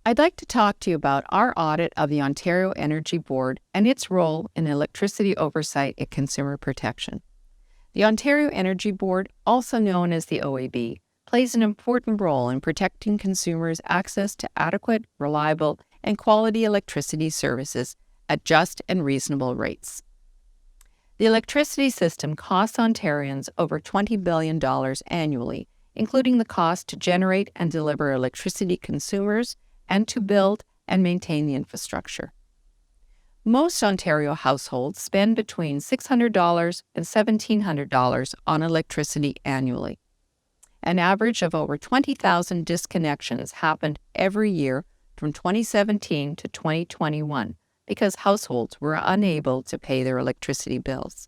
I'd like to talk to you about our audit of the Ontario Energy Board and its role in electricity oversight and consumer protection. The Ontario Energy Board, also known as the OEB, plays an important role in protecting consumers' access to adequate, reliable, and quality electricity services at just and reasonable rates. The electricity system costs Ontarians over $20 billion annually, including the cost to generate and deliver electricity to consumers and to build and maintain the infrastructure. Most Ontario households spend between $600 and $1,700 on electricity annually. An average of over 20,000 disconnections happened every year from 2017 to 2021 because households were unable to pay their electricity bills.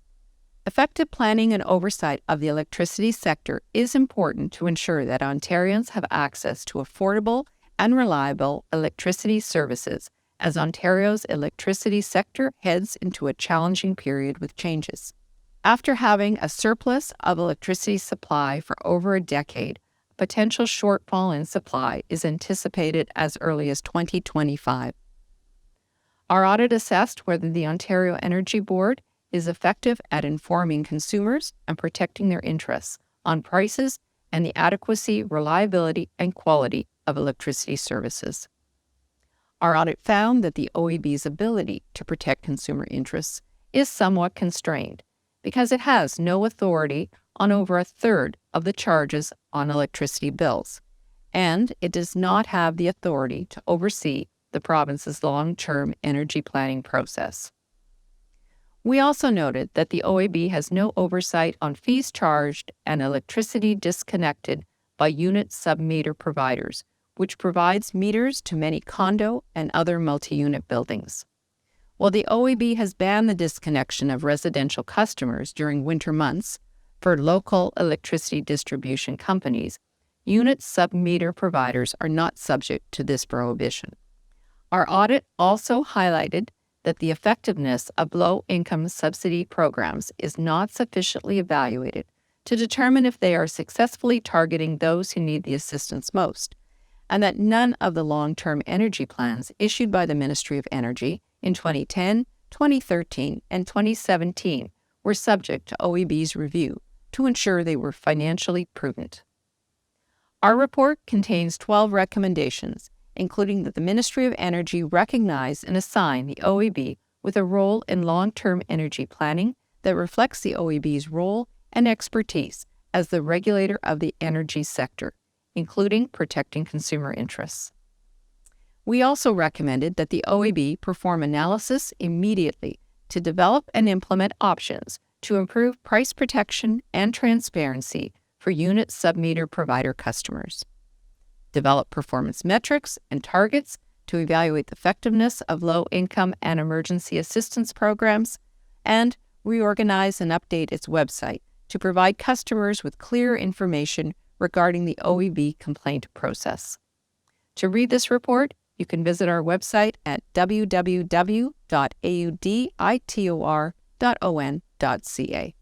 Effective planning and oversight of the electricity sector is important to ensure that Ontarians have access to affordable and reliable electricity services as Ontario's electricity sector heads into a challenging period with changes. After having a surplus of electricity supply for over a decade, a potential shortfall in supply is anticipated as early as 2025. Our audit assessed whether the Ontario Energy Board is effective at informing consumers and protecting their interests on prices and the adequacy, reliability, and quality of electricity services. Our audit found that the OEB's ability to protect consumer interests is somewhat constrained because it has no authority on over a third of the charges on electricity bills, and it does not have the authority to oversee the province's long-term energy planning process. We also noted that the OEB has no oversight on fees charged and electricity disconnected by unit sub-meter providers, which provides meters to many condo and other multi-unit buildings. While the OEB has banned the disconnection of residential customers during winter months for local electricity distribution companies, unit sub-meter providers are not subject to this prohibition. Our audit also highlighted that the effectiveness of low-income subsidy programs is not sufficiently evaluated to determine if they are successfully targeting those who need the assistance most, and that none of the long-term energy plans issued by the Ministry of Energy in 2010, 2013, and 2017 were subject to OEB's review to ensure they were financially prudent. Our report contains 12 recommendations, including that the Ministry of Energy recognize and assign the OEB with a role in long-term energy planning that reflects the OEB's role and expertise as the regulator of the energy sector, including protecting consumer interests. We also recommended that the OEB perform analysis immediately to develop and implement options to improve price protection and transparency for unit sub-meter provider customers, develop performance metrics and targets to evaluate the effectiveness of low-income and emergency assistance programs, and reorganize and update its website to provide customers with clear information regarding the OEB complaint process. To read this report, you can visit our website at www.auditor.on.ca.